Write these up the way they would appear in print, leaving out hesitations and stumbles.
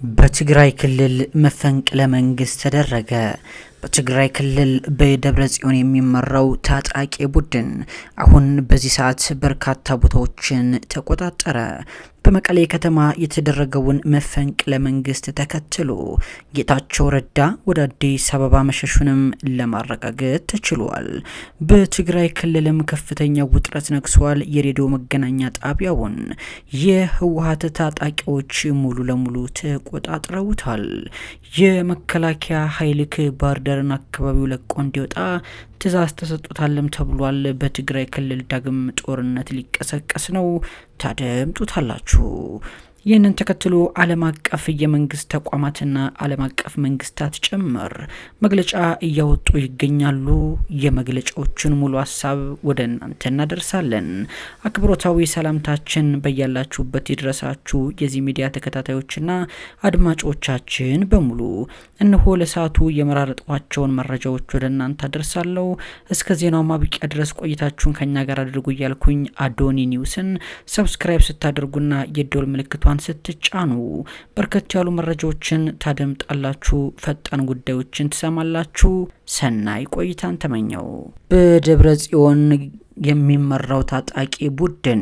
በትግራይ ክልል መፈንቅለ መንግስት ተደረገ። በትግራይ ክልል በደብረጽዮን የሚመራው ታጣቂ ቡድን አሁን በዚህ ሰዓት በርካታ ቦታዎችን ተቆጣጠረ። በመቀሌ ከተማ የተደረገውን መፈንቅለ መንግስት ተከትሎ ጌታቸው ረዳ ወደ አዲስ አበባ መሸሹንም ለማረጋገጥ ተችሏል። በትግራይ ክልልም ከፍተኛ ውጥረት ነግሷል። የሬዲዮ መገናኛ ጣቢያውን የህወሓት ታጣቂዎች ሙሉ ለሙሉ ተቆጣጥረውታል። የመከላከያ ኃይል ከባህር ዳርና አካባቢው ለቆ እንዲወጣ ትዕዛዝ ተሰጥቶታልም ተብሏል። በትግራይ ክልል ዳግም ጦርነት ሊቀሰቀስ ነው። ታደምጡታላችሁ። ይህንን ተከትሎ ዓለም አቀፍ የመንግስት ተቋማትና ዓለም አቀፍ መንግስታት ጭምር መግለጫ እያወጡ ይገኛሉ። የመግለጫዎችን ሙሉ ሀሳብ ወደ እናንተ እናደርሳለን። አክብሮታዊ ሰላምታችን በያላችሁበት ይድረሳችሁ የዚህ ሚዲያ ተከታታዮችና አድማጮቻችን በሙሉ። እነሆ ለሰዓቱ የመራረጥኳቸውን መረጃዎች ወደ እናንተ አደርሳለሁ። እስከ ዜናው ማብቂያ ድረስ ቆይታችሁን ከኛ ጋር አድርጉ እያልኩኝ አዶኒ ኒውስን ሰብስክራይብ ስታደርጉና የደወል ምልክቷን ስትጫኑ በርከት ያሉ መረጃዎችን ታደምጣላችሁ፣ ፈጣን ጉዳዮችን ትሰማላችሁ። ሰናይ ቆይታን ተመኘው። በደብረጽዮን የሚመራው ታጣቂ ቡድን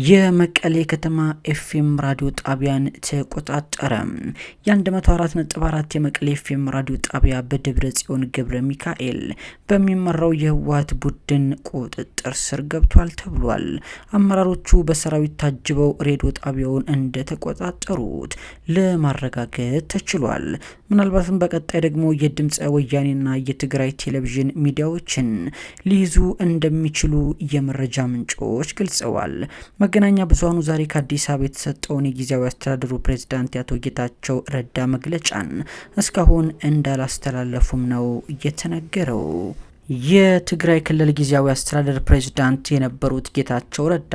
የመቀሌ ከተማ ኤፍኤም ራዲዮ ጣቢያን ተቆጣጠረ። የ104.4 የመቀሌ ኤፍኤም ራዲዮ ጣቢያ በደብረጽዮን ገብረ ሚካኤል በሚመራው የህወሓት ቡድን ቁጥጥር ስር ገብቷል ተብሏል። አመራሮቹ በሰራዊት ታጅበው ሬዲዮ ጣቢያውን እንደተቆጣጠሩት ለማረጋገጥ ተችሏል። ምናልባትም በቀጣይ ደግሞ የድምፀ ወያኔና የትግራይ ቴሌቪዥን ሚዲያዎችን ሊይዙ እንደሚችሉ የመረጃ ምንጮች ገልጸዋል። መገናኛ ብዙሃኑ ዛሬ ከአዲስ አበባ የተሰጠውን የጊዜያዊ አስተዳደሩ ፕሬዝዳንት አቶ ጌታቸው ረዳ መግለጫን እስካሁን እንዳላስተላለፉም ነው የተነገረው። የትግራይ ክልል ጊዜያዊ አስተዳደር ፕሬዝዳንት የነበሩት ጌታቸው ረዳ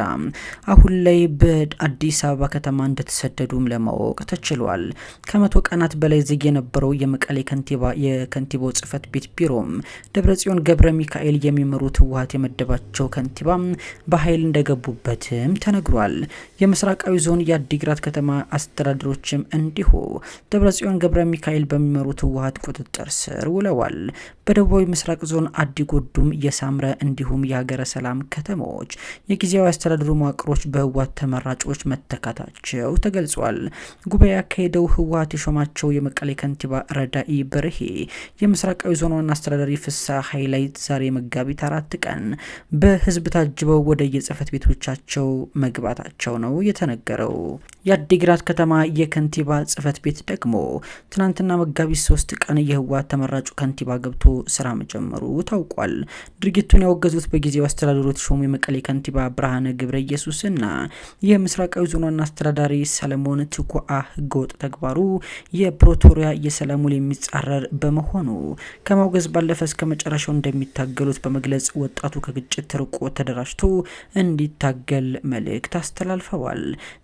አሁን ላይ በአዲስ አበባ ከተማ እንደተሰደዱም ለማወቅ ተችሏል። ከ100 ቀናት በላይ ዝግ የነበረው የመቀሌ የከንቲባው ጽህፈት ቤት ቢሮም ደብረጽዮን ገብረ ሚካኤል የሚመሩት ህወሓት የመደባቸው ከንቲባ በኃይል እንደገቡበትም ተነግሯል። የምስራቃዊ ዞን የአዲግራት ከተማ አስተዳደሮችም እንዲሁ ደብረጽዮን ገብረ ሚካኤል በሚመሩት ህወሓት ቁጥጥር ስር ውለዋል። በደቡባዊ ምስራቅ ዞን አዲጎዱም የሳምረ እንዲሁም የሀገረ ሰላም ከተሞች የጊዜያዊ አስተዳደሩ መዋቅሮች በህወሓት ተመራጮች መተካታቸው ተገልጿል። ጉባኤ ያካሄደው ህወሓት የሾማቸው የመቀሌ ከንቲባ ረዳኢ በርሄ የምስራቃዊ ዞን ዋና አስተዳዳሪ ፍስሐ ኃይላይ ዛሬ መጋቢት 4 ቀን በህዝብ ታጅበው ወደ የጽህፈት ቤቶቻቸው መግባታቸው ነው የተነገረው። የአዲግራት ከተማ የከንቲባ ጽህፈት ቤት ደግሞ ትናንትና መጋቢት 3 ቀን የህወሓት ተመራጩ ከንቲባ ገብቶ ስራ መጀመሩ ታውቋል። ድርጊቱን ያወገዙት በጊዜው አስተዳደሩ የተሾሙ የመቀሌ ከንቲባ ብርሃነ ገብረ ኢየሱስና የምስራቃዊ ዞን ዋና አስተዳዳሪ ሰለሞን ትኩአ ህገወጥ ተግባሩ የፕሪቶሪያ የሰላም ውል የሚጻረር በመሆኑ ከማውገዝ ባለፈ እስከ መጨረሻው እንደሚታገሉት በመግለጽ ወጣቱ ከግጭት ርቆ ተደራጅቶ እንዲታገል መልእክት አስተላልፈዋል።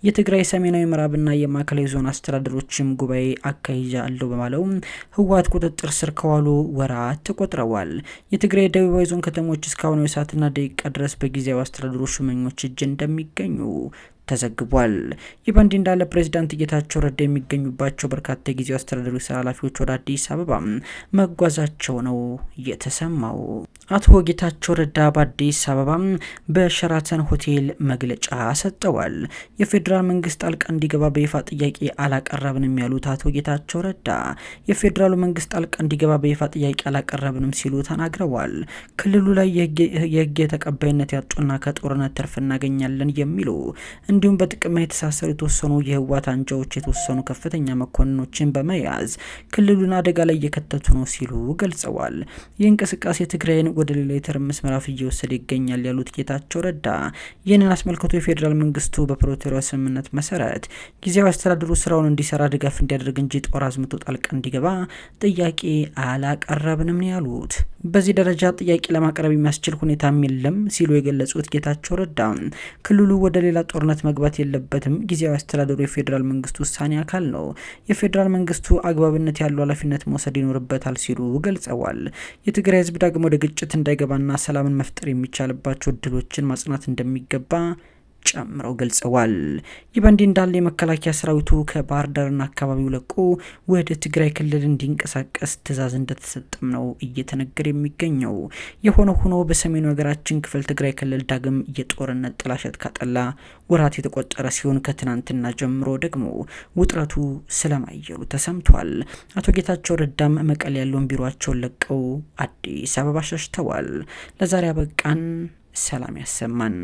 የትግራይ ሰሜናዊ ምዕራብና የማዕከላዊ ዞን አስተዳደሮችም ጉባኤ አካሂጃለሁ በማለው ህወሓት ቁጥጥር ስር ከዋሉ ወራት ተቆጥረዋል። የትግራይ ደቡባዊ ዞን ከተሞች እስካሁን የሰዓትና ደቂቃ ድረስ በጊዜያዊ አስተዳደሩ ሹመኞች እጅ እንደሚገኙ ተዘግቧል። ይህ በእንዲህ እንዳለ ፕሬዝዳንት ጌታቸው ረዳ የሚገኙባቸው በርካታ የጊዜያዊ አስተዳደሩ ስራ ኃላፊዎች ወደ አዲስ አበባ መጓዛቸው ነው የተሰማው። አቶ ጌታቸው ረዳ በአዲስ አበባ በሸራተን ሆቴል መግለጫ ሰጥተዋል። የፌዴራል መንግስት ጣልቃ እንዲገባ በይፋ ጥያቄ አላቀረብንም ያሉት አቶ ጌታቸው ረዳ የፌዴራሉ መንግስት ጣልቃ እንዲገባ በይፋ ጥያቄ አላቀረብንም ሲሉ ተናግረዋል። ክልሉ ላይ የህግ ተቀባይነት ያጡና ከጦርነት ትርፍ እናገኛለን የሚሉ እንዲሁም በጥቅም የተሳሰሩ የተወሰኑ የህወሓት አንጃዎች የተወሰኑ ከፍተኛ መኮንኖችን በመያዝ ክልሉን አደጋ ላይ እየከተቱ ነው ሲሉ ገልጸዋል። ይህ እንቅስቃሴ ትግራይን ወደ ሌላ የትርምስ ምዕራፍ እየወሰደ ይገኛል ያሉት ጌታቸው ረዳ ይህንን አስመልክቶ የፌዴራል መንግስቱ በፕሪቶሪያ ስምምነት መሰረት ጊዜያዊ አስተዳደሩ ስራውን እንዲሰራ ድጋፍ እንዲያደርግ እንጂ ጦር አዝምቶ ጣልቃ እንዲገባ ጥያቄ አላቀረብንም ነው ያሉት። በዚህ ደረጃ ጥያቄ ለማቅረብ የሚያስችል ሁኔታም የለም ሲሉ የገለጹት ጌታቸው ረዳ ክልሉ ወደ ሌላ ጦርነት መግባት የለበትም፣ ጊዜያዊ አስተዳደሩ የፌዴራል መንግስቱ ውሳኔ አካል ነው፣ የፌዴራል መንግስቱ አግባብነት ያለው ኃላፊነት መውሰድ ይኖርበታል ሲሉ ገልጸዋል። የትግራይ ህዝብ ደግሞ ወደ ግጭት እንዳይገባና ሰላምን መፍጠር የሚቻልባቸው እድሎችን ማጽናት እንደሚገባ ጨምረው ገልጸዋል። ይህ በእንዲህ እንዳለ የመከላከያ ሰራዊቱ ከባህር ዳርና አካባቢው ለቆ ወደ ትግራይ ክልል እንዲንቀሳቀስ ትዕዛዝ እንደተሰጠም ነው እየተነገረ የሚገኘው። የሆነ ሆኖ በሰሜኑ ሀገራችን ክፍል ትግራይ ክልል ዳግም የጦርነት ጥላሸት ካጠላ ወራት የተቆጠረ ሲሆን ከትናንትና ጀምሮ ደግሞ ውጥረቱ ስለማየሉ ተሰምቷል። አቶ ጌታቸው ረዳም መቀሌ ያለውን ቢሮአቸውን ለቀው አዲስ አበባ ሸሽተዋል። ለዛሬ አበቃን። ሰላም ያሰማን።